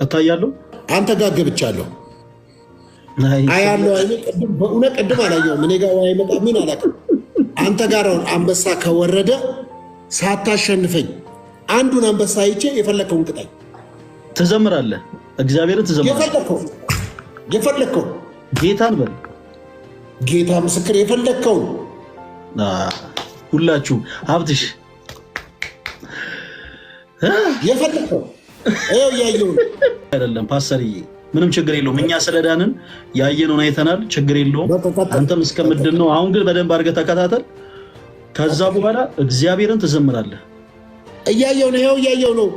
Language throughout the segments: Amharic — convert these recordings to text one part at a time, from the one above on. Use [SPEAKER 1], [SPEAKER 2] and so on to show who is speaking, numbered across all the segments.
[SPEAKER 1] እታያለሁ
[SPEAKER 2] አንተ ጋር ገብቻለሁ። አያለው አይኔ ቅድም በእውነት ቅድም አላየሁም። እኔ ጋር ወይ መጣ ምን አላውቅም። አንተ ጋር አንበሳ ከወረደ ሳታሸንፈኝ አንዱን አንበሳ አይቼ የፈለከውን ቅጣኝ።
[SPEAKER 1] ትዘምራለህ፣ እግዚአብሔርን ትዘምራለህ።
[SPEAKER 2] የፈለከው
[SPEAKER 1] ጌታን በል።
[SPEAKER 2] ጌታ ምስክር የፈለከውን
[SPEAKER 1] ሁላችሁ ሀብትሽ
[SPEAKER 2] የፈለከው ይኸው ያየው
[SPEAKER 1] አይደለም ፓስተርዬ፣ ምንም ችግር የለውም። እኛ ስለዳንን ያየነውን አይተናል። ችግር የለውም። አንተም እስከምድን ነው። አሁን ግን በደንብ አድርገህ ተከታተል። ከዛ በኋላ እግዚአብሔርን ትዘምራለህ።
[SPEAKER 2] እያየው ነው፣ ይኸው እያየው ነው።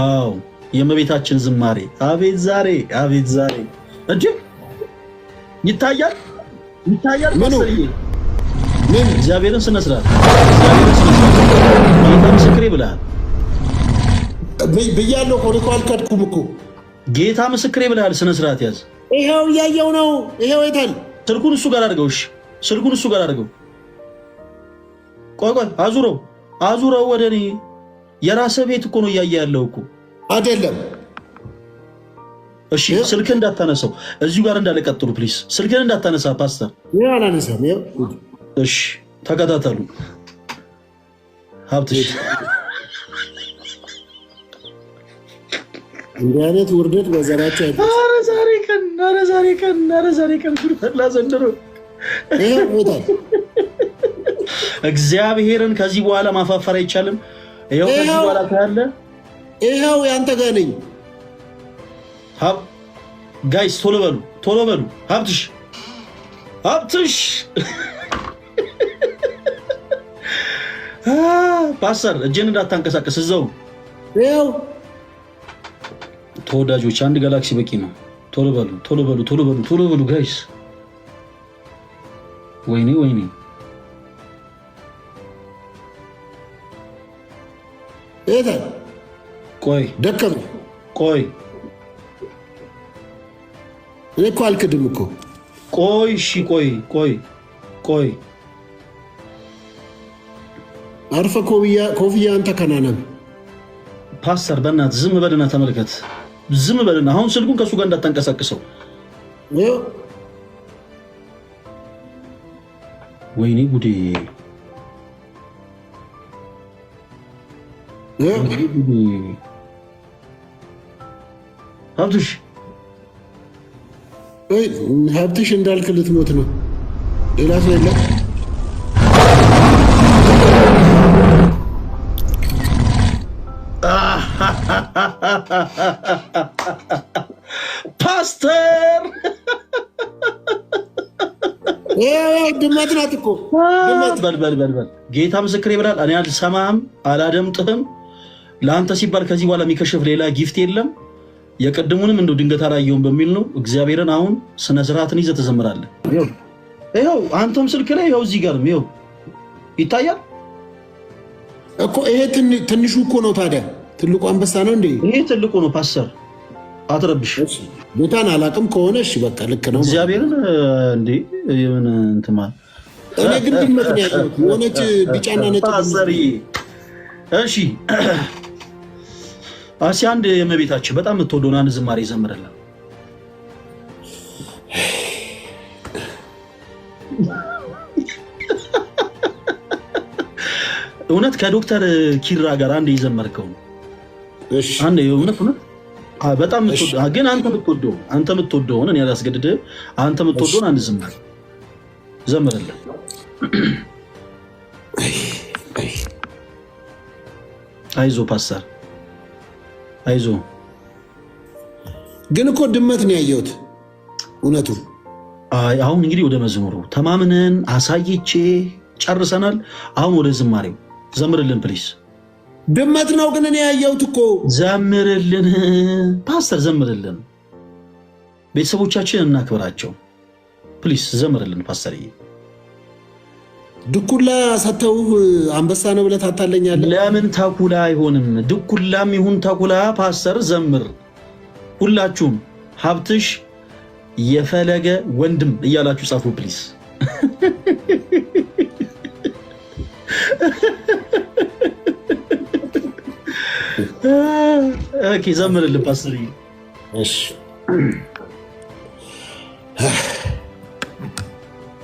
[SPEAKER 1] አዎ የእመቤታችን ዝማሬ አቤት ዛሬ፣ አቤት ዛሬ እንጂ ይታያል፣ ይታያል። ፓስተርዬ
[SPEAKER 2] ምን
[SPEAKER 1] እግዚአብሔርን ስነ ስርዓት፣ እግዚአብሔርን ስነ ስርዓት ጌታ ምስክሬ ብለሃል
[SPEAKER 2] ብያለሁ። እኮ አልካድኩም እኮ
[SPEAKER 1] ጌታ ምስክሬ ብለሃል። ስነ ስርዓት ያዝ።
[SPEAKER 2] ይኸው እያየው ነው። ይኸው አይታል።
[SPEAKER 1] ስልኩን እሱ ጋር አድርገው። እሺ ስልኩን እሱ ጋር አድርገው። ቆይ ቆይ፣ አዙረው፣ አዙረው ወደ እኔ። የራስህ ቤት እኮ ነው እያየ ያለው እኮ
[SPEAKER 2] አይደለም።
[SPEAKER 1] እሺ ስልክህን እንዳታነሳው፣ እዚሁ ጋር እንዳለቀጥሉ ፕሊስ። ስልክህን እንዳታነሳ ፓስተር።
[SPEAKER 2] ይኸው አላነሳም። ይኸው
[SPEAKER 1] እሺ ተከታተሉ። ሀብትሽ
[SPEAKER 2] እንዲህ አይነት ውርደት በዘራቸው አይደለም።
[SPEAKER 1] ኧረ ዛሬ ቀን፣ ኧረ ዛሬ ቀን፣ ኧረ ዛሬ ቀን ጉድ ፈላ ዘንድሮ። እግዚአብሔርን ከዚህ በኋላ ማፋፈር አይቻልም። ይኸው ከዚህ በኋላ ካለ
[SPEAKER 2] ይኸው ያንተ ጋር ነኝ።
[SPEAKER 1] ጋይስ ቶሎ በሉ፣ ቶሎ በሉ። ሀብትሽ፣ ሀብትሽ ፓስተር እጄን እንዳታንቀሳቀስ እዛው።
[SPEAKER 2] ይኸው
[SPEAKER 1] ተወዳጆች አንድ ጋላክሲ በቂ ነው። ቶሎ በሉ፣ ቶሎ በሉ፣ ቶሎ በሉ፣ ቶሎ በሉ ጋይስ። ወይኔ ወይኔ፣ ቆይ
[SPEAKER 2] ደከመ።
[SPEAKER 1] ቆይ
[SPEAKER 2] እኔ እኮ አልክድም እኮ።
[SPEAKER 1] ቆይ እሺ፣ ቆይ ቆይ ቆይ፣
[SPEAKER 2] አርፈ ኮፍያን ተከናነብ።
[SPEAKER 1] ፓስተር በእናትህ ዝም በልና ተመልከት። ዝም በልና አሁን ስልኩን ከእሱ ጋር እንዳታንቀሳቅሰው። ወይኔ ጉዴ፣ ሀብትሽ
[SPEAKER 2] ሀብትሽ እንዳልክ ልትሞት ነው። ሌላ ሰው የለም።
[SPEAKER 1] ፓስተር
[SPEAKER 2] ድመት ናት እኮ።
[SPEAKER 1] በል ጌታ ምስክሬ ብላል። እኔ አልሰማህም፣ አላደምጥህም። ለአንተ ሲባል ከዚህ በኋላ የሚከሸፍ ሌላ ጊፍት የለም። የቀድሙንም እንደው ድንገት አላየውም በሚል ነው። እግዚአብሔርን አሁን ስነ ስርዓትን ይዘህ ትዘምራለህ። ይኸው አንተም ስልክ ላይ ይኸው እዚህ ጋርም ይኸው ይታያል
[SPEAKER 2] እኮ። ይሄ ትንሹ እኮ ነው። ታዲያ ትልቁ አንበሳ ነው እንዴ?
[SPEAKER 1] ይሄ ትልቁ ነው። ፓስተር አትረብሽ።
[SPEAKER 2] ቦታን አላውቅም ከሆነ እሺ በቃ ልክ ነው።
[SPEAKER 1] እግዚአብሔርን እንዴ የምን እንትማ
[SPEAKER 2] እኔ ግን ድመት ነው ያየሁት፣ የሆነች ቢጫና ነጭ
[SPEAKER 1] ፓስተር። እሺ አሲ አንድ የእመቤታችን በጣም የምትወደውን አንድ ዝማሬ ዘምርልን። እውነት ከዶክተር ኪራ ጋር አንድ የዘመርከው አንድ እውነት በጣም ግን አንተ የምትወደውን እኔ አላስገድድህም። አንተ የምትወደውን አንድ ዝማሬ ዘምርልን። አይዞ ፓስተር አይዞ።
[SPEAKER 2] ግን እኮ ድመት ነው ያየሁት እውነቱ።
[SPEAKER 1] አሁን እንግዲህ ወደ መዝሙሩ ተማምነን አሳይቼ ጨርሰናል። አሁን ወደ ዝማሬው ዘምርልን ፕሊስ።
[SPEAKER 2] ድመት ነው ግን እኔ ያየሁት እኮ።
[SPEAKER 1] ዘምርልን ፓስተር ዘምርልን። ቤተሰቦቻችን እናክብራቸው ፕሊስ። ዘምርልን ፓስተርዬ።
[SPEAKER 2] ድኩላ ሰተውህ አንበሳ ነው ብለህ ታታለኛለህ።
[SPEAKER 1] ለምን ተኩላ አይሆንም? ድኩላም ይሁን ተኩላ ፓስተር ዘምር። ሁላችሁም ሀብትሽ የፈለገ ወንድም እያላችሁ ጻፉ ፕሊስ። ኦኬ ዘምርልን ፓስተር።
[SPEAKER 2] እሺ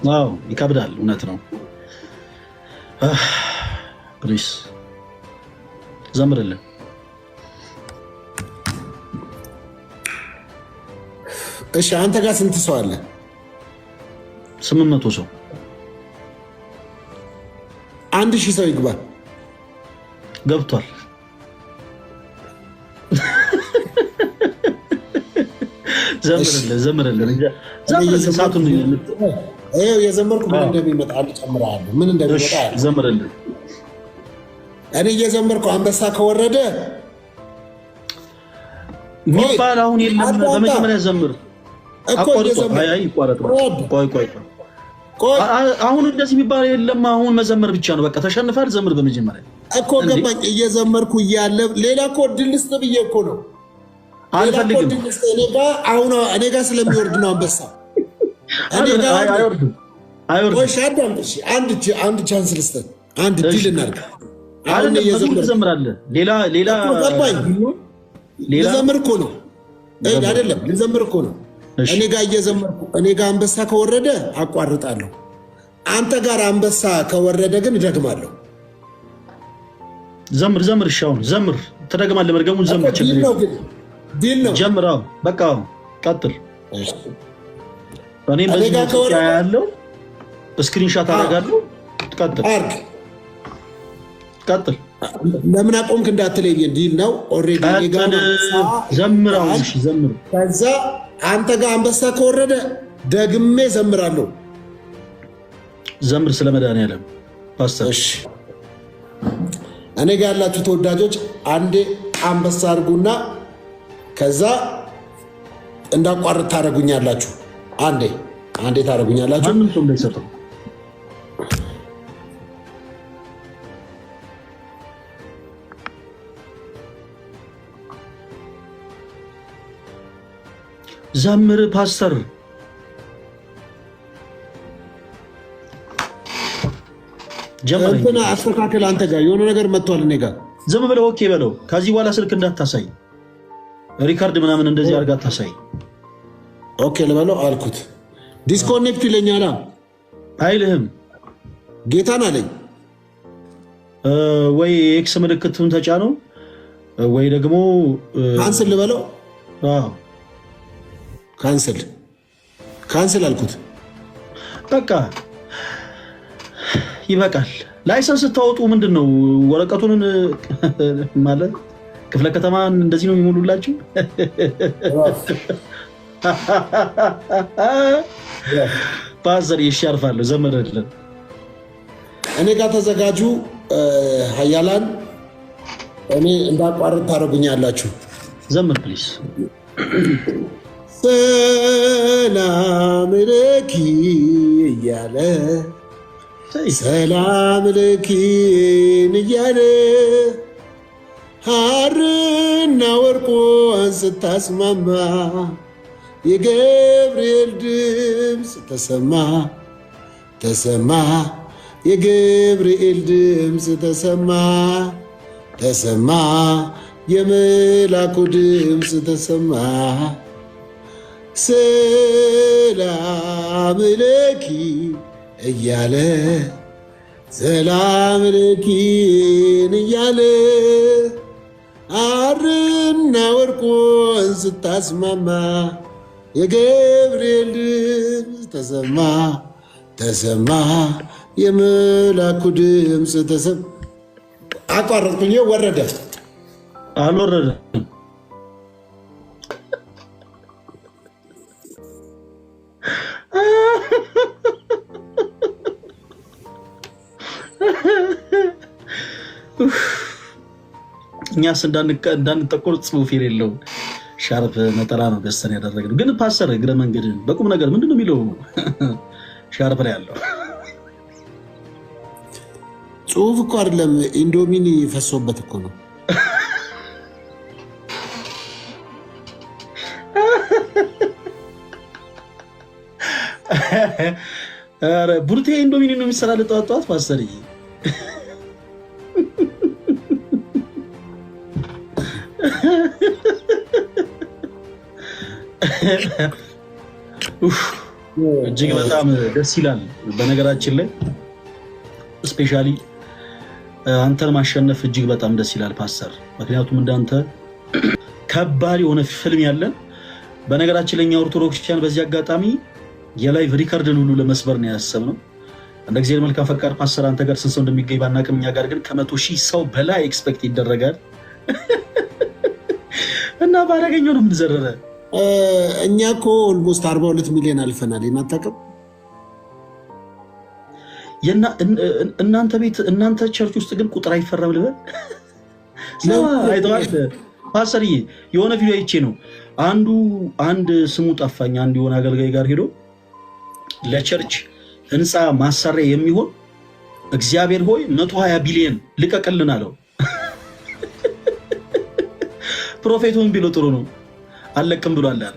[SPEAKER 1] ዋው ይከብዳል፣ እውነት ነው። ፕሊስ ዘምርልን።
[SPEAKER 2] እሺ አንተ ጋር ስንት ሰው አለ?
[SPEAKER 1] 800 ሰው።
[SPEAKER 2] 1000 ሰው ይግባ።
[SPEAKER 1] ገብቷል። ዘምርልን። ሰዓቱን
[SPEAKER 2] የዘመርኩ ምን እንደሚመጣ ጨምራለሁ። ምን እንደሚመጣ
[SPEAKER 1] ዘምርልን።
[SPEAKER 2] እኔ እየዘመርኩ አንበሳ ከወረደ
[SPEAKER 1] ሚባል አሁን የለም። በመጀመሪያ ዘምር። አሁን እንደዚህ የሚባል የለም። አሁን መዘመር ብቻ ነው። በቃ ተሸንፋል። ዘምር በመጀመሪያ
[SPEAKER 2] እኮ ገባኝ። እየዘመርኩ እያለ ሌላ እኮ ድል ስጥ ብዬ እኮ ነው።
[SPEAKER 1] አልፈልግም።
[SPEAKER 2] እኔ ጋር ስለሚወርድ ነው አንበሳ።
[SPEAKER 1] አይወርድም።
[SPEAKER 2] አንድ ቻንስ ልስጠን፣ አንድ ድል እናድርግ።
[SPEAKER 1] ትዘምራለህ።
[SPEAKER 2] ልዘምር እኮ ነው አይደለም? ልዘምር እኮ ነው። እኔ ጋር እየዘመርኩ እኔ ጋር አንበሳ ከወረደ አቋርጣለሁ። አንተ ጋር አንበሳ ከወረደ ግን እደግማለሁ።
[SPEAKER 1] ዘምር። እሺ አሁን ዘምር። ትደግማለህ። መድገሙን ዘምር።
[SPEAKER 2] ዲል ነው።
[SPEAKER 1] ጀምር። በቃ ቀጥል። እኔም በዚህ ያለው ስክሪንሻት አደርጋለሁ። ቀጥል።
[SPEAKER 2] ለምን አቆምክ እንዳትለኝ። ዲል ነው። ኦልሬዲ
[SPEAKER 1] ዘምር።
[SPEAKER 2] ከዛ አንተ ጋር አንበሳ ከወረደ ደግሜ ዘምራለሁ።
[SPEAKER 1] ዘምር ስለ መድኃኒዓለም ፓስተር።
[SPEAKER 2] እኔ ጋር ያላችሁ ተወዳጆች አንዴ አንበሳ አድርጉና ከዛ እንዳቋርጥ ታደርጉኛላችሁ። አንዴ ታደርጉኛላችሁ።
[SPEAKER 1] ማንም ሰው እንዳይሰጠው ዘምር ፓስተር።
[SPEAKER 2] እንትና አስተካክል። አንተ ጋር የሆነ ነገር መጥቷል። እኔ ጋር
[SPEAKER 1] ዝም ብለው ኦኬ በለው። ከዚህ በኋላ ስልክ እንዳታሳይ፣ ሪካርድ ምናምን እንደዚህ አድርጋ አታሳይ።
[SPEAKER 2] ኦኬ ልበለው አልኩት። ዲስኮኔክት ይለኛል።
[SPEAKER 1] አይልህም።
[SPEAKER 2] ጌታን አለኝ።
[SPEAKER 1] ወይ ኤክስ ምልክቱን ተጫነው ወይ ደግሞ
[SPEAKER 2] ካንስል ልበለው። ካንስል አልኩት።
[SPEAKER 1] በቃ ይበቃል። ላይሰንስ ስታወጡ ምንድን ነው ወረቀቱን ማለት ክፍለ ከተማን እንደዚህ ነው የሚሞሉላችሁ። ፓስተር ይሻርፋሉ። ዘመረልን።
[SPEAKER 2] እኔ ጋር ተዘጋጁ ሀያላን። እኔ እንዳቋርጥ ታደርጉኛላችሁ።
[SPEAKER 1] ዘምር ፕሊስ።
[SPEAKER 2] ሰላም ለኪ እያለ ሰላም ለኪን እያለ ሐርና ወርቆን ስታስማማ የገብርኤል ድምፅ ተሰማ የገብርኤል ድምፅ ተሰማ የመላኩ ድምፅ ተሰማ። ሰላም ለኪ እያለ ሰላም ለኪን እያለ ሐርና ወርቆን ስታስማማ የገብርኤል ድምፅ ተሰማ የመላኩ ድምፅ ተሰማ። አቋረጥኩኝ። ወረደ
[SPEAKER 1] አልወረደም? እኛስ እንዳንጠቆር ጽሁፍ የሌለው ሻርፕ ነጠላ ነው ገዝተን ያደረግነው። ግን ፓስተር እግረ መንገድ በቁም ነገር ምንድን ነው የሚለው ሻርፕ ላይ ያለው
[SPEAKER 2] ጽሁፍ እኮ አይደለም፣ ኢንዶሚኒ ፈሶበት እኮ ነው።
[SPEAKER 1] ቡርቴ ኢንዶሚኒ ነው የሚሰራል ጠዋት ጠዋት ፓስተር። እጅግ በጣም ደስ ይላል። በነገራችን ላይ ስፔሻሊ አንተን ማሸነፍ እጅግ በጣም ደስ ይላል ፓስተር። ምክንያቱም እንዳንተ ከባድ የሆነ ፊልም ያለን። በነገራችን ላይ እኛ ኦርቶዶክሳውያን በዚህ አጋጣሚ የላይቭ ሪከርድን ሁሉ ለመስበር ነው ያሰብነው። እንደ እግዚአብሔር መልካም ፈቃድ ፓስተር አንተ ጋር ስንት ሰው እንደሚገኝ ባናቅም እኛ ጋር ግን ከ100,000 ሰው በላይ ኤክስፔክት ይደረጋል እና ባላገኘው ነው የምንዘረረ።
[SPEAKER 2] እኛ እኮ ኦልሞስት 42 ሚሊዮን አልፈናል። የማታውቅም
[SPEAKER 1] እናንተ ቤት እናንተ ቸርች ውስጥ ግን ቁጥር አይፈራም ልበል። አይተዋል ፓስተርዬ፣ የሆነ ቪዲዮ አይቼ ነው አንድ ስሙ ጠፋኝ፣ አንድ የሆነ አገልጋይ ጋር ሄዶ ለቸርች ህንፃ ማሰሪያ የሚሆን እግዚአብሔር ሆይ 120 ቢሊዮን ልቀቅልን አለው። ፕሮፌቱን ቢሎ ጥሩ ነው አለቅም ብሏል አለ።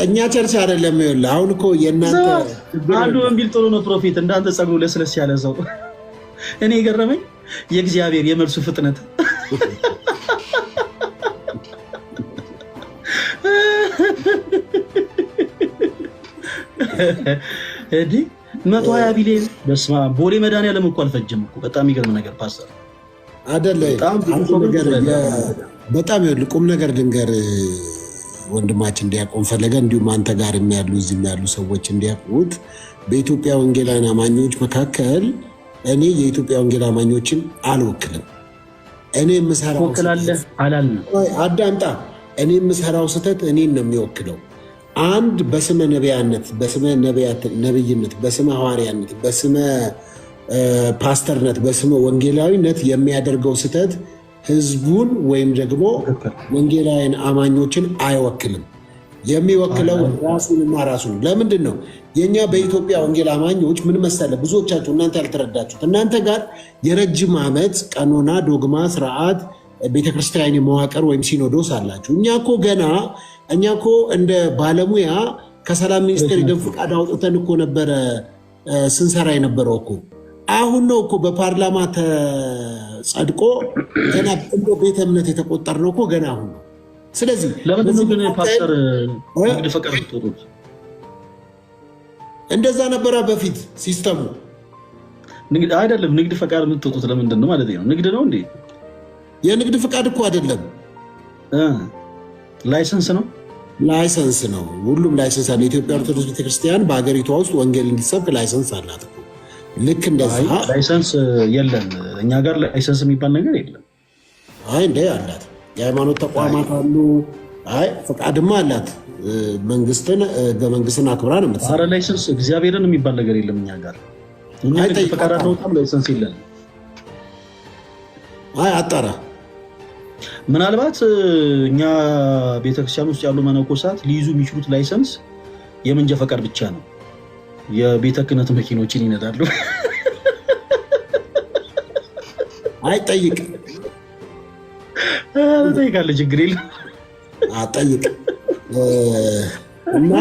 [SPEAKER 2] እኛ ቸርች አይደለም ይኸውልህ። አሁን እኮ የእናንተ
[SPEAKER 1] አንዱ ወንቢል ጥሩ ነው ፕሮፌት፣ እንዳንተ ጸጉሩ ለስለስ ያለ ሰው። እኔ የገረመኝ የእግዚአብሔር የመልሱ ፍጥነት። እዲ 120 ቢሊዮን በስመ አብ። ቦሌ መድኃኒዓለም እኮ አልፈጀም እኮ። በጣም የሚገርም ነገር ፓስተር
[SPEAKER 2] አይደለ? በጣም ይኸውልህ ቁም ነገር ድንገር ወንድማችን እንዲያቆም ፈለገ። እንዲሁም አንተ ጋር ያሉ እዚህ ያሉ ሰዎች እንዲያውቁት በኢትዮጵያ ወንጌላውያን አማኞች መካከል እኔ የኢትዮጵያ ወንጌል አማኞችን አልወክልም። እኔ የምሰራው አዳምጣ፣ እኔ የምሰራው ስህተት እኔን ነው የሚወክለው። አንድ በስመ ነቢያነት፣ በስመ ነቢይነት፣ በስመ ሐዋርያነት፣ በስመ ፓስተርነት፣ በስመ ወንጌላዊነት የሚያደርገው ስህተት ህዝቡን ወይም ደግሞ ወንጌላውያን አማኞችን አይወክልም። የሚወክለው ራሱንና ራሱን። ለምንድን ነው የኛ በኢትዮጵያ ወንጌል አማኞች ምን መሰለ፣ ብዙዎቻችሁ እናንተ ያልተረዳችሁት፣ እናንተ ጋር የረጅም ዓመት ቀኖና፣ ዶግማ፣ ስርዓት፣ ቤተክርስቲያን መዋቅር ወይም ሲኖዶስ አላችሁ። እኛ እኮ እንደ ባለሙያ ከሰላም ሚኒስቴር የደም ፈቃድ አውጥተን እኮ ነበረ ስንሰራ የነበረው እኮ። አሁን ነው እኮ በፓርላማ ተጸድቆ ገና እንደ ቤተ እምነት የተቆጠርነው እኮ ገና አሁን ነው። ስለዚህ
[SPEAKER 1] ለምንድን ነው ግን ፓስተር ንግድ ፈቃድ የምትወጡት?
[SPEAKER 2] እንደዛ ነበረ በፊት ሲስተሙ።
[SPEAKER 1] አይደለም ንግድ ፈቃድ የምትወጡት ለምንድን ነው ማለት ነው? ንግድ ነው እንዴ?
[SPEAKER 2] የንግድ ፈቃድ እኮ አይደለም፣
[SPEAKER 1] ላይሰንስ ነው።
[SPEAKER 2] ላይሰንስ ነው። ሁሉም ላይሰንስ አለ። የኢትዮጵያ ኦርቶዶክስ ቤተክርስቲያን በሀገሪቷ ውስጥ ወንጌል እንዲሰብክ ላይሰንስ አላት እኮ። ልክ እንደዛ
[SPEAKER 1] ላይሰንስ የለም እኛ ጋር ላይሰንስ የሚባል ነገር የለም።
[SPEAKER 2] አይ እንደ አላት የሃይማኖት ተቋማት አሉ። አይ ፈቃድማ አላት። መንግስትን አክብራ ነው የምትሰራው።
[SPEAKER 1] ኧረ ላይሰንስ እግዚአብሔርን የሚባል ነገር የለም እኛ ጋር። እኛ ፈቃድ አውጣም ላይሰንስ የለም።
[SPEAKER 2] አይ አጣራ።
[SPEAKER 1] ምናልባት እኛ ቤተክርስቲያን ውስጥ ያሉ መነኮሳት ሊይዙ የሚችሉት ላይሰንስ የመንጃ ፈቃድ ብቻ ነው። የቤተ ክህነት መኪኖችን ይነዳሉ።
[SPEAKER 2] አይ ጠይቅ
[SPEAKER 1] ጠይቃለሁ፣ ችግር የለም።
[SPEAKER 2] ጠይቅ እና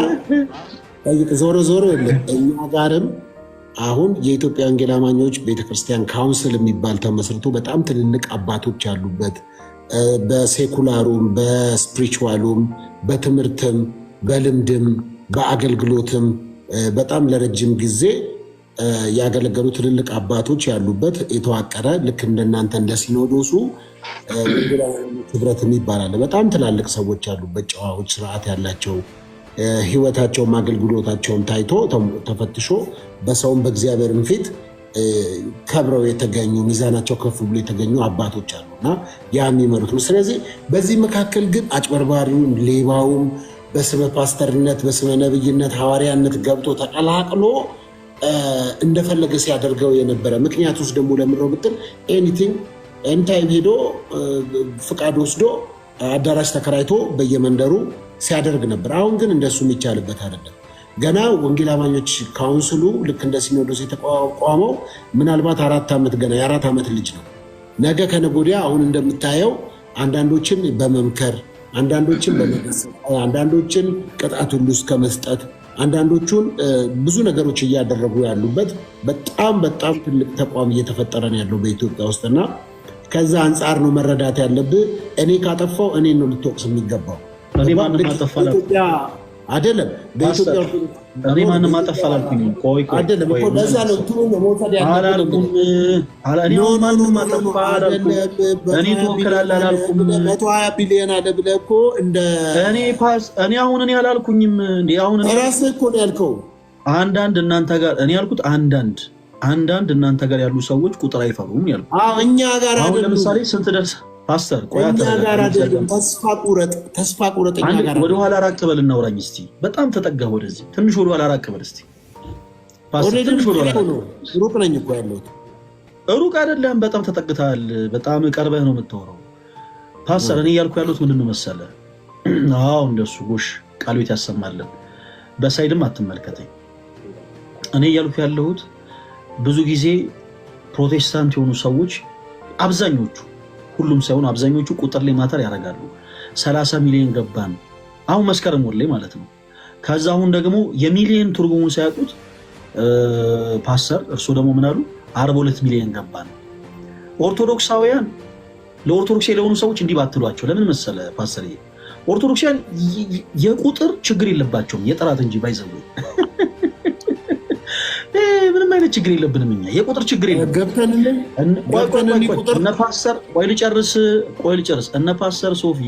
[SPEAKER 2] ጠይቅ። ዞሮ የለም እኛ ጋርም አሁን የኢትዮጵያ ወንጌል አማኞች ቤተክርስቲያን ካውንስል የሚባል ተመስርቶ በጣም ትልልቅ አባቶች ያሉበት በሴኩላሩም በስፒሪቹዋሉም በትምህርትም በልምድም በአገልግሎትም በጣም ለረጅም ጊዜ ያገለገሉ ትልልቅ አባቶች ያሉበት የተዋቀረ ልክ እንደናንተ እንደ ሲኖዶሱ ህብረት ይባላል። በጣም ትላልቅ ሰዎች ያሉበት ጨዋዎች፣ ስርዓት ያላቸው ህይወታቸውም አገልግሎታቸውም ታይቶ ተፈትሾ በሰውም በእግዚአብሔርም ፊት ከብረው የተገኙ ሚዛናቸው ከፍ ብሎ የተገኙ አባቶች አሉና ያ የሚመሩት ነው። ስለዚህ በዚህ መካከል ግን አጭበርባሪውም ሌባውም በስመ ፓስተርነት በስመ ነብይነት ሐዋርያነት ገብቶ ተቀላቅሎ እንደፈለገ ሲያደርገው የነበረ ምክንያት ውስጥ ደግሞ ለምድረው ብትል ኤኒታይም ሄዶ ፍቃድ ወስዶ አዳራሽ ተከራይቶ በየመንደሩ ሲያደርግ ነበር። አሁን ግን እንደሱ የሚቻልበት አይደለም። ገና ወንጌል አማኞች ካውንስሉ ልክ እንደ ሲኖዶስ የተቋቋመው ምናልባት 4 ዓመት ገና የ4 ዓመት ልጅ ነው። ነገ ከነገ ወዲያ አሁን እንደምታየው አንዳንዶችን በመምከር አንዳንዶችን በመገሰጽ አንዳንዶችን ቅጣት ሁሉ እስከ መስጠት አንዳንዶቹን ብዙ ነገሮች እያደረጉ ያሉበት በጣም ትልቅ ተቋም እየተፈጠረ ነው ያለው በኢትዮጵያ ውስጥና ከዛ አንጻር ነው መረዳት ያለብህ። እኔ ካጠፋው እኔ ነው ልትወቅስ የሚገባው።
[SPEAKER 1] እኔ ማንም አጠፋ
[SPEAKER 2] አይደለም በኢትዮጵያ
[SPEAKER 1] እኔ ማንም አጠፋ አላልኩኝም። ቆይ
[SPEAKER 2] አይደለም እኮ ለዛ ነው መውሰድ
[SPEAKER 1] አላልኩም። እኔ ማንም አጠፋ አላልኩም። እኔ ትወክላለህ አላልኩም።
[SPEAKER 2] 120 ቢሊዮን አለ ብለህ እኮ እንደ
[SPEAKER 1] እኔ አሁን እኔ አላልኩኝም። እንዴ አሁን
[SPEAKER 2] ራስህ እኮ ነው ያልከው።
[SPEAKER 1] አንዳንድ እናንተ ጋር እኔ ያልኩት አንዳንድ እናንተ ጋር ያሉ ሰዎች ቁጥር አይፈሩም ያልኩት።
[SPEAKER 2] እኛ ጋር
[SPEAKER 1] አሁን ለምሳሌ ስንት ደርሰ ፓስተር
[SPEAKER 2] ተስፋ ቁረጥ።
[SPEAKER 1] ወደኋላ ራቅ በል እናውራኝ እስቲ። በጣም ተጠጋህ ወደዚህ ትንሽ ወደኋላ ራቅ በል እስቲ።
[SPEAKER 2] ሩቅ ነኝ እኮ ያለሁት።
[SPEAKER 1] ሩቅ አይደለም፣ በጣም ተጠግተሃል። በጣም ቀርበህ ነው የምታወራው ፓስተር። እኔ እያልኩ ያለሁት ምንድን ነው መሰለህ? አዎ እንደሱ ጎሽ፣ ቃል ቤት ያሰማልን። በሳይድም አትመልከተኝ። እኔ እያልኩ ያለሁት ብዙ ጊዜ ፕሮቴስታንት የሆኑ ሰዎች አብዛኞቹ፣ ሁሉም ሳይሆን አብዛኞቹ ቁጥር ላይ ማተር ያደርጋሉ። 30 ሚሊዮን ገባን አሁን መስከረም ወር ላይ ማለት ነው። ከዛ አሁን ደግሞ የሚሊዮን ትርጉሙን ሳያውቁት ፓስተር እርሶ ደግሞ ምን አሉ? 42 ሚሊዮን ገባን። ኦርቶዶክሳውያን ለኦርቶዶክስ ለሆኑ ሰዎች እንዲህ ባትሏቸው ለምን መሰለ ፓስተር? ኦርቶዶክሳውያን የቁጥር ችግር የለባቸውም የጥራት እንጂ ባይዘው ምንም አይነት ችግር የለብንም እኛ የቁጥር ችግር የለብንም። እነ ፓስተር ቆይ ልጨርስ እነ ፓስተር ሶፊ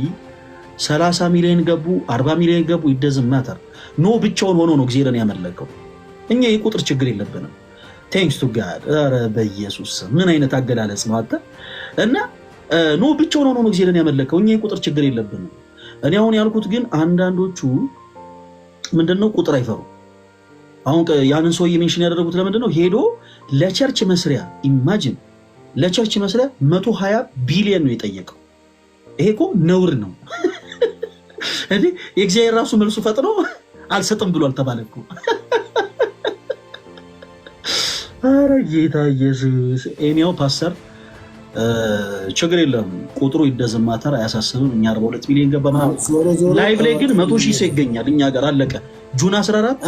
[SPEAKER 1] 30 ሚሊዮን ገቡ 40 ሚሊዮን ገቡ ይደዝም ማተር ኖ ብቻውን ሆኖ ነው እግዚአብሔርን ያመለከው። እኛ የቁጥር ችግር የለብንም። ቴንክስ ቱ ጋድ። ኧረ በኢየሱስ ምን አይነት አገላለጽ ነው አንተ! እና ኖ ብቻውን ሆኖ ነው እግዚአብሔርን ያመለከው። እኛ የቁጥር ችግር የለብንም። እኔ አሁን ያልኩት ግን አንዳንዶቹ ምንድነው ቁጥር አይፈሩ። አሁን ያንን ሰውዬ ሜንሽን ያደረጉት ለምንድን ነው? ሄዶ ለቸርች መስሪያ ኢማጂን ለቸርች መስሪያ 120 ቢሊዮን ነው የጠየቀው። ይሄ እኮ ነውር ነው እንዴ! የእግዚአብሔር ራሱ መልሱ ፈጥኖ አልሰጥም ብሎ አልተባለ እኮ። ኧረ ጌታ ኢየሱስ። ኤኒያው ፓስተር ችግር የለም ቁጥሩ ይደዝማተር አያሳስብም። እኛ 42 ሚሊዮን ገባ ማለት ላይቭ ላይ ግን 100 ሺህ ሰው ይገኛል እኛ ጋር አለቀ። ጁን 14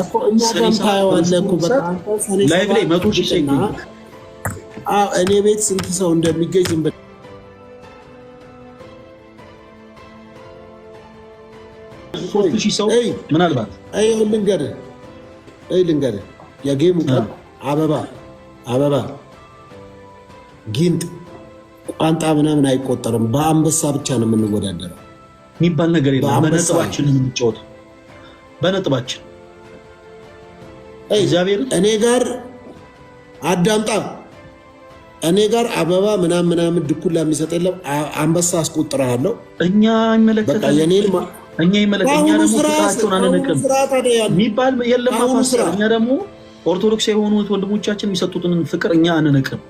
[SPEAKER 1] ላይቭ ላይ 100 ሺህ ሰው ይገኛል።
[SPEAKER 2] እኔ ቤት ስንት ሰው እንደሚገኝ ዝም ብለህ
[SPEAKER 1] ሰው ምናልባት
[SPEAKER 2] ልንገርህ የጌሙ ቀን አበባ ጊንጥ ቋንጣ ምናምን አይቆጠርም። በአንበሳ ብቻ ነው የምንወዳደረው
[SPEAKER 1] የሚባል ነገር የለም። በነጥባችን የምንጫወተው በነጥባችን እግዚአብሔር
[SPEAKER 2] እኔ ጋር አዳምጣ እኔ ጋር አበባ ምናምን ድኩላ የሚሰጥ የለም። አንበሳ አስቆጥረሃለሁ።
[SPEAKER 1] እኛ ይመለከታል እኛ ደግሞ ፍቅራቸውን አንንቅም የሚባል የለም። እኛ ደግሞ ኦርቶዶክስ የሆኑት ወንድሞቻችን የሚሰጡትን ፍቅር እኛ አንንቅም።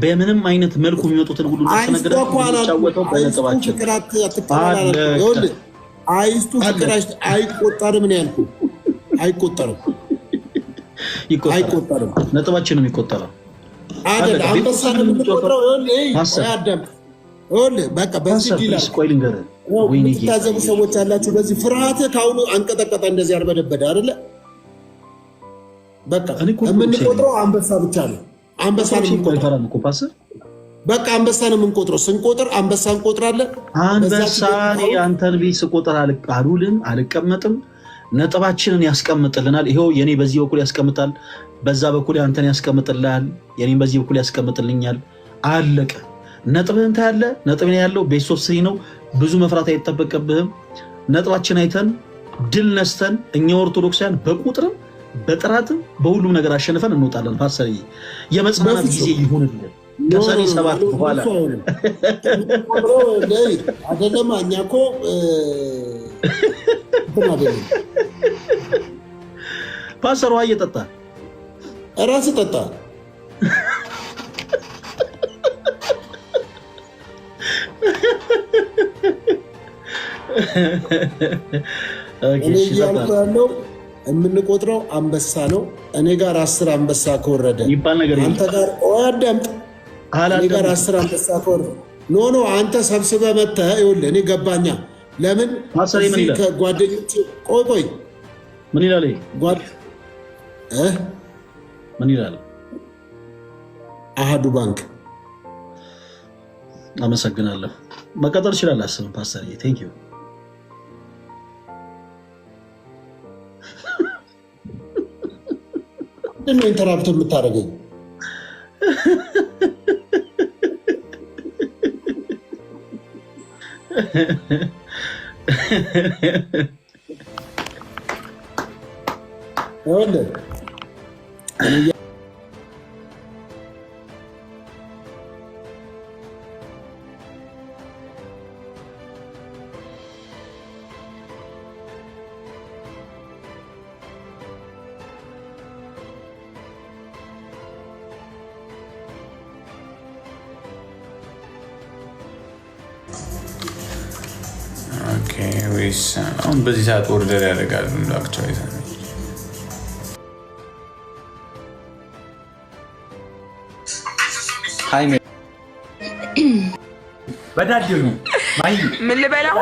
[SPEAKER 1] በምንም አይነት መልኩ የሚመጡትን ሁሉ ተነግረው በነጥባችን
[SPEAKER 2] አይስቱ ፍቅር አይቆጠርም ነው ያልኩህ። አይቆጠርም።
[SPEAKER 1] ነጥባችንም ይቆጠራል።
[SPEAKER 2] አንበሳ ነው የምንቆጥረው። በቃ በዚህ የምትታዘቡ ሰዎች አላችሁ። በዚህ ፍርሃትህ ከአሁኑ አንቀጠቀጠ፣ እንደዚህ አርበደበደ አይደለ? በቃ የምንቆጥረው አንበሳ ብቻ ነው። አንበሳ ነው የምንቆጥረው። ስንቆጥር አንበሳ እንቆጥራለን።
[SPEAKER 1] አንበሳ አንተን ቤት ስቆጥር አልቀመጥም። ነጥባችንን ያስቀምጥልናል። ይኸው የኔ በዚህ በኩል ያስቀምጣል፣ በዛ በኩል አንተን ያስቀምጥልሃል፣ የኔም በዚህ በኩል ያስቀምጥልኛል። አለቀ። ነጥብህን ታያለህ። ነጥብን ያለው ቤት ሶስት ነው። ብዙ መፍራት አይጠበቅብህም። ነጥባችን አይተን ድል ነስተን እኛ ኦርቶዶክሳውያን በቁጥርም በጥራትም በሁሉም ነገር አሸንፈን እንወጣለን። ፓስተር የመጽናናት ጊዜ ይሁንልን። ከሰኔ 7 በኋላ
[SPEAKER 2] አይደለም። እኛ እኮ
[SPEAKER 1] ፓስተር ውሃ እየጠጣ
[SPEAKER 2] እራስህ ጠጣ። እኔ እያልኩ ያለው የምንቆጥረው አንበሳ ነው። እኔ ጋር 10 አንበሳ ከወረደ አንተ ጋር አዳምጥ። እኔ ጋር 10 አንበሳ ከወረደ ኖ አንተ ሰብስበህ መተህ ይኸውልህ። እኔ ገባኛ። ለምን ከጓደኞች ቆይ
[SPEAKER 1] ምን ይላል? ምን ይላል?
[SPEAKER 2] አሃዱ ባንክ
[SPEAKER 1] አመሰግናለሁ። መቀጠል ይችላል። አስብም ፓስተር ቴንክ ዩ።
[SPEAKER 2] ምንድነው ኢንተራፕት የምታደርገኝ?
[SPEAKER 3] አሁን በዚህ ሰዓት ኦርደር ያደርጋሉ ላክቸው
[SPEAKER 4] በዳድ ነው
[SPEAKER 5] ምን ልበላው?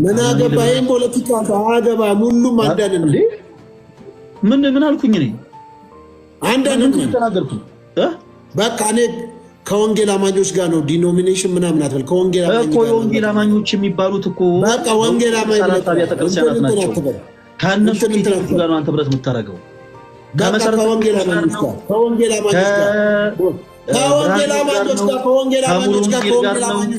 [SPEAKER 2] ምን አገባኝ? ፖለቲካ አገባም። ሁሉም አንዳንድ ነው።
[SPEAKER 1] ምን አልኩኝ? እኔ
[SPEAKER 2] አንዳንድ ነው
[SPEAKER 1] ተናገርኩ።
[SPEAKER 2] በቃ እኔ ከወንጌል አማኞች ጋር ነው ዲኖሚኔሽን ምናምን አትበል። ከወንጌል
[SPEAKER 1] አማኞች የሚባሉት እኮ
[SPEAKER 2] በቃ ወንጌል አማኞች
[SPEAKER 1] ተቀርጸናት ናቸው። ከእነሱ ጋር ነው አንተ ብረት የምታደርገው።
[SPEAKER 2] ከወንጌል አማኞች ጋር ከወንጌል አማኞች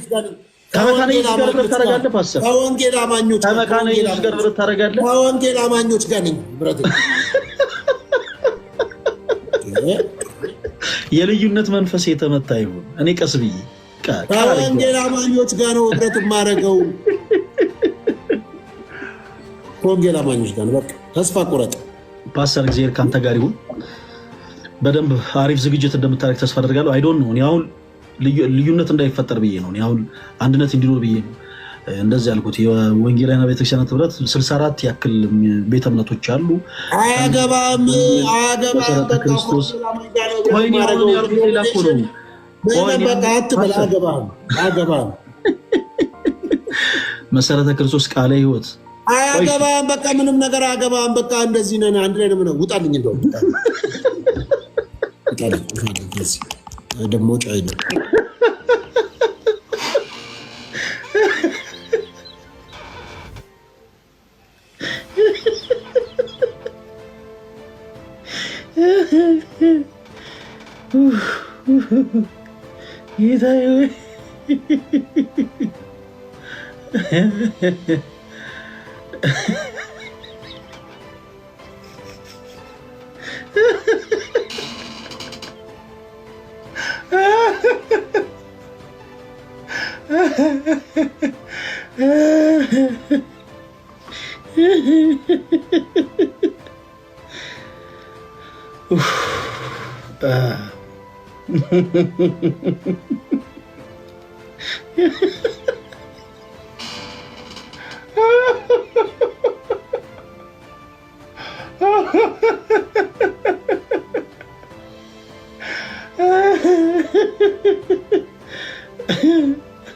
[SPEAKER 2] ጋር
[SPEAKER 1] ከመካነ ኢየሱስ ጋር ብረት ታደርጋለህ ፓስተር?
[SPEAKER 2] ከወንጌል አማኞች
[SPEAKER 1] ከመካነ ኢየሱስ ጋር ብረት ታደርጋለህ?
[SPEAKER 2] ከወንጌል አማኞች ጋር ነኝ ብረት።
[SPEAKER 1] የልዩነት መንፈስ የተመታ ይሁን። እኔ ቀስ ብዬ
[SPEAKER 2] ከወንጌል አማኞች ጋር ነው ብረት የማደርገው። ከወንጌል አማኞች ጋር ነው። በቃ ተስፋ ቁረጥ
[SPEAKER 1] ፓስተር። እግዚአብሔር ካንተ ጋር ይሁን። በደንብ አሪፍ ዝግጅት እንደምታደርግ ተስፋ አደርጋለሁ። አይ ዶንት ኖ እኔ አሁን ልዩነት እንዳይፈጠር ብዬ ነው። አሁን አንድነት እንዲኖር ብዬ ነው እንደዚህ ያልኩት። የወንጌላውያን ቤተክርስቲያናት ህብረት 64 ያክል ቤተ እምነቶች አሉ።
[SPEAKER 2] አያገባም
[SPEAKER 1] ክርስቶስ ወይኔ አሁን ያልኩት ሌላ እኮ ነው።
[SPEAKER 2] አያገባም
[SPEAKER 1] መሰረተ ክርስቶስ ቃለ ሕይወት
[SPEAKER 2] አያገባም። በቃ ምንም ነገር አያገባም። በቃ እንደዚህ ነን። አንድ ላይ ነው። ውጣልኝ እንደው ደግሞ ጫይ ነው።
[SPEAKER 1] ጌታዬ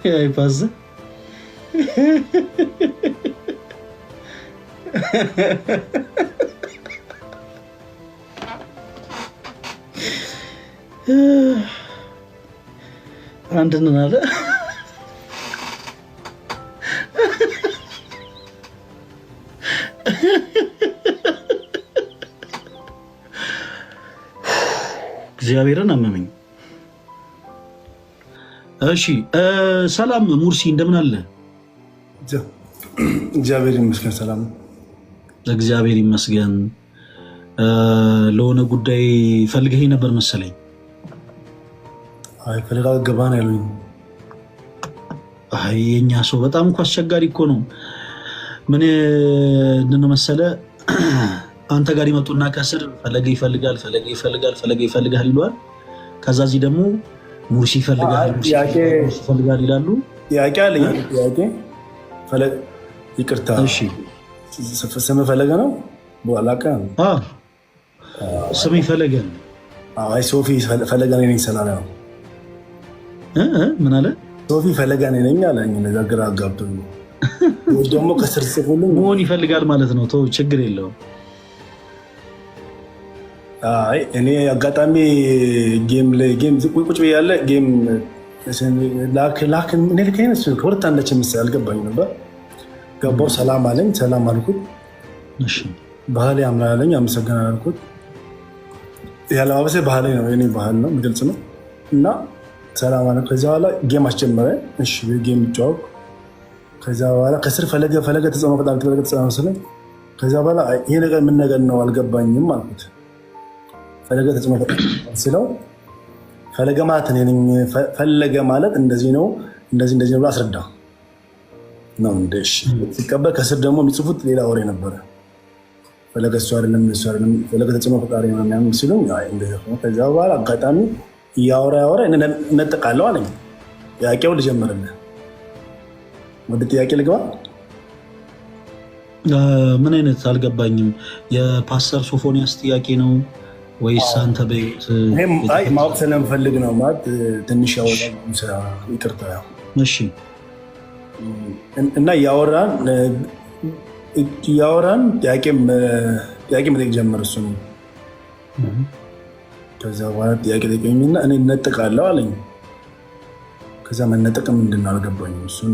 [SPEAKER 1] Ay, pasa. አንድነን አለ እግዚአብሔርን አመመኝ። እሺ ሰላም ሙርሲ እንደምን አለ?
[SPEAKER 6] እግዚአብሔር ይመስገን ሰላም።
[SPEAKER 1] እግዚአብሔር ይመስገን። ለሆነ ጉዳይ ፈልገህ ነበር መሰለኝ።
[SPEAKER 5] አይ ፈልጋ ገባ ነው ያሉኝ።
[SPEAKER 1] አይ የኛ ሰው በጣም እኮ አስቸጋሪ እኮ ነው። ምን እንደሆነ መሰለ አንተ ጋር ይመጡና ከስር ፈለገ ይፈልጋል ይለዋል። ከዛ እዚህ ደግሞ ሙርሲ ይፈልጋል ይላሉ።
[SPEAKER 5] ጥያቄ አለኝ። ጥያቄ ይቅርታ፣ ስም ፈለገ ነው በኋላቀ
[SPEAKER 1] ስም ፈለገ ነው።
[SPEAKER 5] አይ ሶፊ ፈለገ ነኝ ስላለ ነው።
[SPEAKER 1] ምን አለ?
[SPEAKER 5] ሶፊ ፈለገ ነኝ አለኝ። ለዛ ግራ አጋብቶኝ ነው። ወይ ደግሞ ከስር ጽፉልኝ
[SPEAKER 1] መሆን ይፈልጋል ማለት ነው። ተው ችግር የለውም።
[SPEAKER 5] አይ እኔ አጋጣሚ ጌም ቁጭ ብያለ ጌም ላክ እኔ ልከኝ ከሁለት አንዳች ምስል አልገባኝ ነበር። ገባው ሰላም አለኝ። ሰላም አልኩት። ባህል ያምራል አለኝ። አመሰግናለሁ አልኩት። ያለባበሴ ባህል ነው፣ የኔ ባህል ነው፣ ግልጽ ነው። እና ሰላም አለ። ከዚያ በኋላ ጌም አስጀመረ። እሺ ጌም ይጫወቅ። ከዚያ በኋላ ከስር ፈለገ ተጽዕኖ ፈጣሪ ፈለገ ተጽዕኖ መሰለኝ። ከዚያ በኋላ ይሄ ነገር ምን ነገር ነው አልገባኝም አልኩት። ፈለገ ተጽዕኖ ፈጣሪ ስለው ፈለገ ማለት እኔ ነኝ፣ ፈለገ ማለት እንደዚህ ነው እንደዚህ ነው ብሎ አስረዳ ነው። እንደሽ ሲቀበል ከስር ደግሞ የሚጽፉት ሌላ ወሬ ነበረ። ፈለገ እሱ አይደለም ፈለገ ተጽዕኖ ፈጣሪ ነው ምናምን ሲሉኝ እንደዚህ ነው። ከዚያ በኋላ አጋጣሚ እያወራ እነጥቃለሁ አለኝ። ጥያቄው ልጀምርልህ። ወደ ጥያቄ ልግባ።
[SPEAKER 1] ምን አይነት አልገባኝም። የፓስተር ሶፎንያስ ጥያቄ ነው ወይስ አንተ በይት?
[SPEAKER 5] ማወቅ ስለምፈልግ ነው። ማለት ትንሽ ያወራ ይቅርታ።
[SPEAKER 1] እሺ።
[SPEAKER 5] እና እያወራን ጥያቄ መጠየቅ ጀመር እሱ ነው። ከዛ በኋላ ጥያቄ ጠየቀኝና እኔ እነጥቃለሁ አለኝ። ከዛ መነጠቅ ምንድን ነው አልገባኝም። እሱን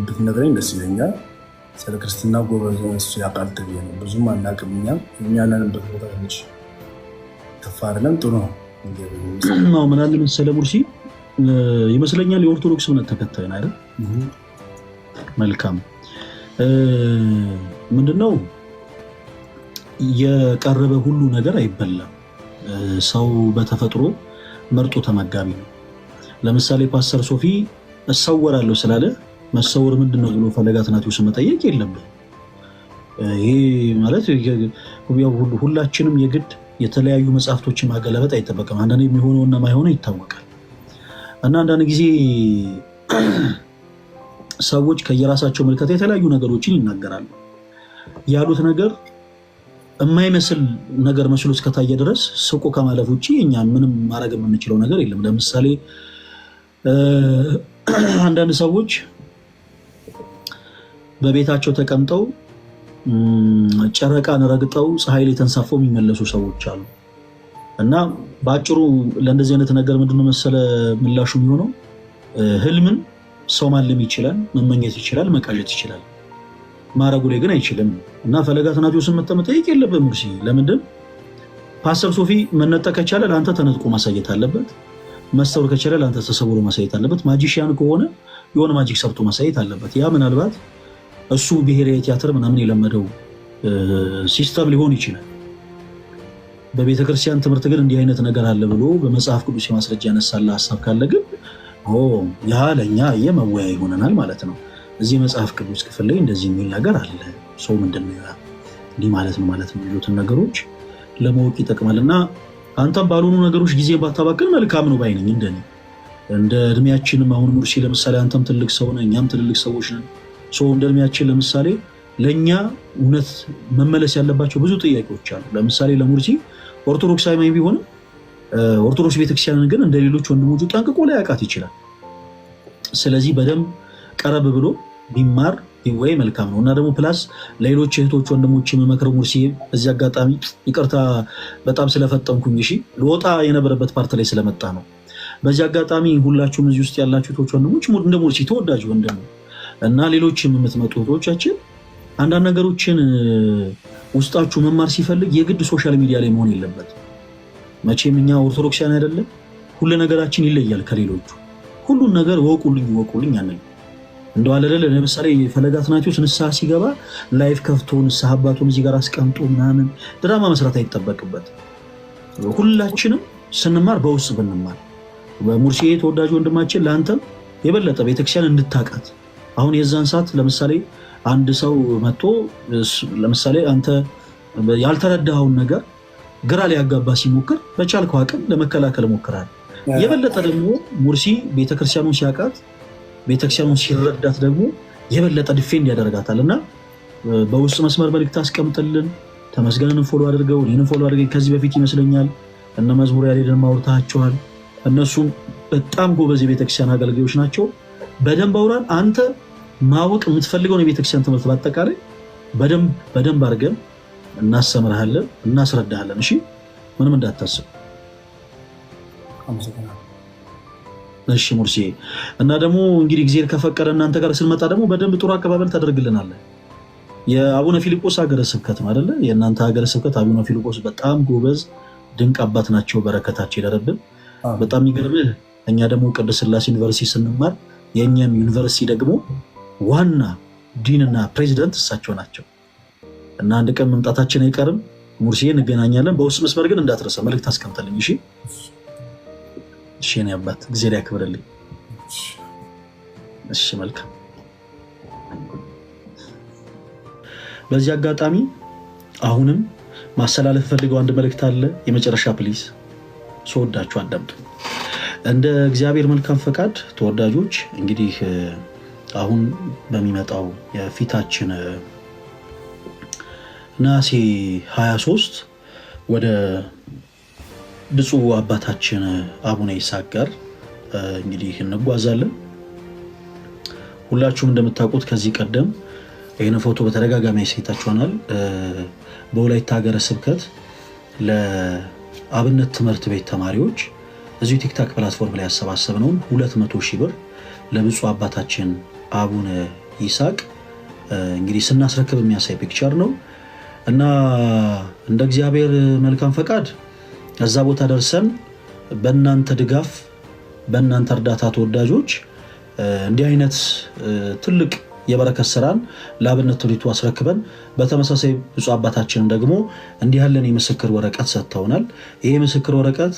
[SPEAKER 5] ብትነግረኝ ደስ ይለኛል። ስለ ክርስትና ጎበዝ እሱ ያውቃል ተብዬ ነው። ብዙም አናውቅም። እኛ ያለንበት ቦታ ትንሽ ተፋርለን ጥሩ ነው።
[SPEAKER 1] ምን አለ መሰለህ ሙርሲ ይመስለኛል የኦርቶዶክስ እምነት ተከታይ ነው አይደል? መልካም። ምንድነው የቀረበ ሁሉ ነገር አይበላም። ሰው በተፈጥሮ መርጦ ተመጋቢ ነው። ለምሳሌ ፓስተር ሶፊ እሰወራለሁ ስላለ መሰወር ምንድነው ብሎ ፈለገ አትናቴዎስን መጠየቅ የለብን። ይሄ ማለት ሁላችንም የግድ የተለያዩ መጽሐፍቶችን ማገላበጥ አይጠበቅም። አንዳንድ የሚሆነውና ማይሆነው ይታወቃል። እና አንዳንድ ጊዜ ሰዎች ከየራሳቸው ምልከታ የተለያዩ ነገሮችን ይናገራሉ። ያሉት ነገር የማይመስል ነገር መስሎ እስከታየ ድረስ ስቆ ከማለፍ ውጭ እኛ ምንም ማድረግ የምንችለው ነገር የለም። ለምሳሌ አንዳንድ ሰዎች በቤታቸው ተቀምጠው ጨረቃን ረግጠው ፀሐይ ላይ ተንሳፈው የሚመለሱ ሰዎች አሉ። እና በአጭሩ ለእንደዚህ አይነት ነገር ምንድነው መሰለ ምላሹ የሚሆነው ህልምን ሰው ማለም ይችላል፣ መመኘት ይችላል፣ መቃዠት ይችላል፣ ማረጉ ላይ ግን አይችልም። እና ፈለገ አትናቴዎስን መጠየቅ የለብህም ሙርሲ። ለምንድን ፓስተር ሶፊ መነጠቅ ከቻለ ለአንተ ተነጥቆ ማሳየት አለበት። መስተውር ከቻለ ለአንተ ተሰውሮ ማሳየት አለበት። ማጂሽያን ከሆነ የሆነ ማጂክ ሰርቶ ማሳየት አለበት። ያ ምናልባት እሱ ብሔራዊ ቲያትር ምናምን የለመደው ሲስተም ሊሆን ይችላል። በቤተክርስቲያን ትምህርት ግን እንዲህ አይነት ነገር አለ ብሎ በመጽሐፍ ቅዱስ የማስረጃ ያነሳለ ሀሳብ ካለ ግን ያ ለእኛ የመወያ ይሆነናል ማለት ነው። እዚህ መጽሐፍ ቅዱስ ክፍል ላይ እንደዚህ የሚል ነገር አለ፣ ሰው ምንድነው እንዲህ ማለት ነው የሚሉትን ነገሮች ለማወቅ ይጠቅማል። እና አንተም ባልሆኑ ነገሮች ጊዜ ባታባክን መልካም ነው ባይነኝ። እንደኔ እንደ እድሜያችንም አሁን ሙርሲ ለምሳሌ አንተም ትልቅ ሰው ነህ፣ እኛም ትልልቅ ሰዎች ነን። እንደ እድሜያችን ለምሳሌ ለእኛ እውነት መመለስ ያለባቸው ብዙ ጥያቄዎች አሉ። ለምሳሌ ለሙርሲ ኦርቶዶክሳዊ ቢሆንም ኦርቶዶክስ ቤተክርስቲያንን ግን እንደ ሌሎች ወንድሞቹ ጠንቅቆ ላይ ያውቃት ይችላል። ስለዚህ በደንብ ቀረብ ብሎ ቢማር ቢወይ መልካም ነው። እና ደግሞ ፕላስ ለሌሎች እህቶች ወንድሞች የምመክረው ሙርሲ እዚህ አጋጣሚ ይቅርታ በጣም ስለፈጠንኩኝ፣ እሺ ልወጣ የነበረበት ፓርት ላይ ስለመጣ ነው። በዚህ አጋጣሚ ሁላችሁም እዚህ ውስጥ ያላችሁ እህቶች ወንድሞች እንደ ሙርሲ ተወዳጅ ወንድም እና ሌሎችም የምትመጡ እህቶቻችን አንዳንድ ነገሮችን ውስጣችሁ መማር ሲፈልግ የግድ ሶሻል ሚዲያ ላይ መሆን የለበትም። መቼም እኛ ኦርቶዶክሳውያን አይደለም፣ ሁሉ ነገራችን ይለያል ከሌሎቹ። ሁሉን ነገር ወቁልኝ አንልም። እንደው አለለ ለምሳሌ ፈለጋት ናቸው ንስሐ ሲገባ ላይፍ ከፍቶ ንስሐ አባቱን እዚህ ጋር አስቀምጦ ምናምን ድራማ መስራት አይጠበቅበት። ሁላችንም ስንማር በውስጥ ብንማር በሙርሲ ተወዳጅ ወንድማችን ለአንተም የበለጠ ቤተክርስቲያን እንድታቃት አሁን የዛን ሰዓት ለምሳሌ አንድ ሰው መጥቶ ለምሳሌ አንተ ያልተረዳኸውን ነገር ግራ ሊያጋባ ሲሞክር በቻልከው አቅም ለመከላከል ሞክራል። የበለጠ ደግሞ ሙርሲ ቤተክርስቲያኑን ሲያቃት ቤተክርስቲያኑን ሲረዳት ደግሞ የበለጠ ዲፌንድ ያደርጋታል እና በውስጥ መስመር መልእክት አስቀምጥልን። ተመስገንን ፎሎ አድርገው እኔንም ፎሎ አድርገኝ። ከዚህ በፊት ይመስለኛል እነ መዝሙር ያሬድን ማውርታቸዋል። እነሱም በጣም ጎበዝ የቤተክርስቲያን አገልጋዮች ናቸው። በደንብ አውራን። አንተ ማወቅ የምትፈልገውን የቤተክርስቲያን ትምህርት በአጠቃላይ በደንብ አድርገን እናስተምርሃለን፣ እናስረዳሃለን። እሺ ምንም እንዳታስብ። እሺ ሙርሲ እና ደግሞ እንግዲህ እግዚአብሔር ከፈቀደ እናንተ ጋር ስንመጣ ደግሞ በደንብ ጥሩ አቀባበል ታደርግልናለህ። የአቡነ ፊልጶስ ሀገረ ስብከት አይደለ? የእናንተ ሀገረ ስብከት አቡነ ፊልጶስ በጣም ጎበዝ ድንቅ አባት ናቸው። በረከታቸው ይደረብን። በጣም ይገርምህ። እኛ ደግሞ ቅድስት ሥላሴ ዩኒቨርሲቲ ስንማር የእኛም ዩኒቨርሲቲ ደግሞ ዋና ዲንና ፕሬዚደንት እሳቸው ናቸው እና አንድ ቀን መምጣታችን አይቀርም። ሙርሲ እንገናኛለን። በውስጥ መስመር ግን እንዳትረሳ መልእክት አስቀምጠልኝ። እሺ እሺ የኔ አባት እግዚአብሔር ያክብርልኝ። እሺ መልካም። በዚህ አጋጣሚ አሁንም ማስተላለፍ ፈልገው አንድ መልእክት አለ። የመጨረሻ ፕሊዝ ስወዳችሁ አዳምጡ። እንደ እግዚአብሔር መልካም ፈቃድ ተወዳጆች እንግዲህ አሁን በሚመጣው የፊታችን ነሐሴ 23 ወደ ብፁዕ አባታችን አቡነ ይስሐቅ ጋር እንግዲህ እንጓዛለን። ሁላችሁም እንደምታውቁት ከዚህ ቀደም ይህን ፎቶ በተደጋጋሚ ያሳይታችኋል። በወላይታ ሀገረ ስብከት ለአብነት ትምህርት ቤት ተማሪዎች እዚሁ ቲክታክ ፕላትፎርም ላይ ያሰባሰብነውን 200,000 ብር ለብፁዕ አባታችን አቡነ ይስሐቅ እንግዲህ ስናስረክብ የሚያሳይ ፒክቸር ነው እና እንደ እግዚአብሔር መልካም ፈቃድ ከዛ ቦታ ደርሰን በእናንተ ድጋፍ በእናንተ እርዳታ ተወዳጆች እንዲህ አይነት ትልቅ የበረከት ስራን ለአብነት ትምህርቱ አስረክበን በተመሳሳይ ብፁዕ አባታችን ደግሞ እንዲህ ያለን የምስክር ወረቀት ሰጥተውናል። ይሄ ምስክር ወረቀት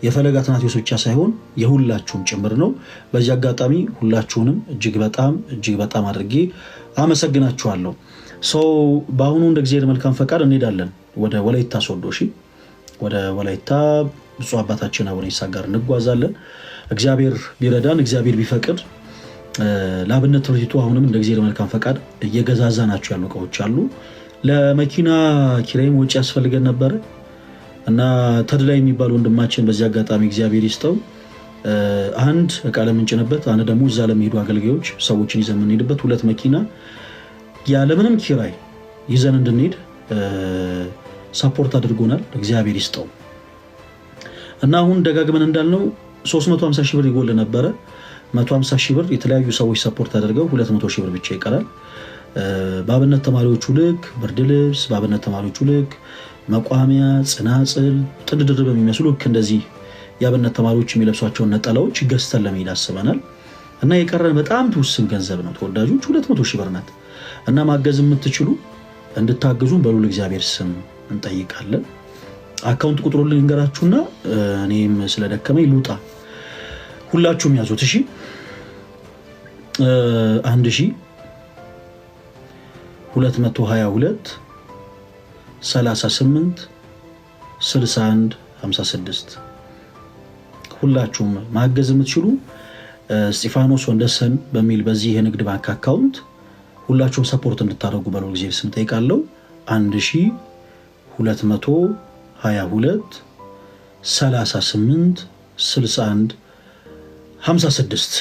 [SPEAKER 1] የፈለገ አትናቴዎስ ብቻ ሳይሆን የሁላችሁም ጭምር ነው። በዚህ አጋጣሚ ሁላችሁንም እጅግ በጣም አድርጌ አመሰግናችኋለሁ። ሰው በአሁኑ እንደ እግዚአብሔር መልካም ፈቃድ እንሄዳለን ወደ ወላይታ ሶዶ። እሺ ወደ ወላይታ ብፁዕ አባታችን አቡነ ይስሐቅ ጋር እንጓዛለን። እግዚአብሔር ቢረዳን እግዚአብሔር ቢፈቅድ ለአብነት ትምህርቱ አሁንም እንደ እግዚአብሔር መልካም ፈቃድ እየገዛዛ ናቸው ያሉ እቃዎች አሉ። ለመኪና ኪራይም ወጪ ያስፈልገን ነበረ እና ተድላ የሚባል ወንድማችን በዚህ አጋጣሚ እግዚአብሔር ይስጠው አንድ እቃ ለምንጭንበት አንድ ደግሞ እዛ ለሚሄዱ አገልጋዮች ሰዎችን ይዘን የምንሄድበት 2 መኪና ያለምንም ኪራይ ይዘን እንድንሄድ ሰፖርት አድርጎናል። እግዚአብሔር ይስጠው እና አሁን ደጋግመን እንዳልነው 350,000 ብር ይጎል ነበረ። 150,000 ብር የተለያዩ ሰዎች ሰፖርት አድርገው 200,000 ብር ብቻ ይቀራል። በአብነት ተማሪዎቹ ልክ ብርድ ልብስ፣ በአብነት ተማሪዎቹ ልክ መቋሚያ፣ ጽናጽል፣ ጥድድር በሚመስሉ ልክ እንደዚህ የአብነት ተማሪዎች የሚለብሷቸውን ነጠላዎች ገዝተን ለመሄድ አስበናል እና የቀረን በጣም ትውስን ገንዘብ ነው ተወዳጆች 200,000 ብር ናት እና ማገዝ የምትችሉ እንድታግዙን በሉል እግዚአብሔር ስም እንጠይቃለን። አካውንት ቁጥሩ ልንገራችሁና እኔም ስለደከመኝ ልውጣ። ሁላችሁም ያዙት እሺ። 1222 38 61 56 ሁላችሁም ማገዝ የምትችሉ እስጢፋኖስ ወንደሰን በሚል በዚህ የንግድ ባንክ አካውንት ሁላችሁም ሰፖርት እንድታደርጉ በለው ጊዜ ስም ጠይቃለሁ። 1222 38 61 56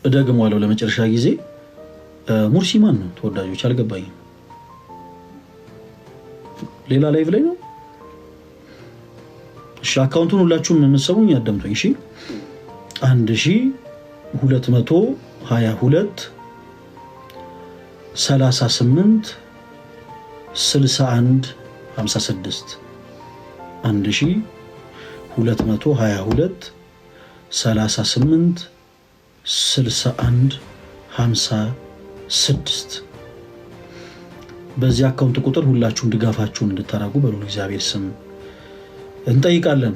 [SPEAKER 1] እደግመዋለሁ ለመጨረሻ ጊዜ። ሙርሲ ማን ነው ተወዳጆች? አልገባኝም። ሌላ ላይቭ ላይ ነው? እሺ አካውንቱን ሁላችሁም የምትሰሙኝ ያዳምጡኝ እሺ። 1222 38 61 56 1222 38 61 56 በዚህ አካውንት ቁጥር ሁላችሁም ድጋፋችሁን እንድታደርጉ በሉን እግዚአብሔር ስም እንጠይቃለን።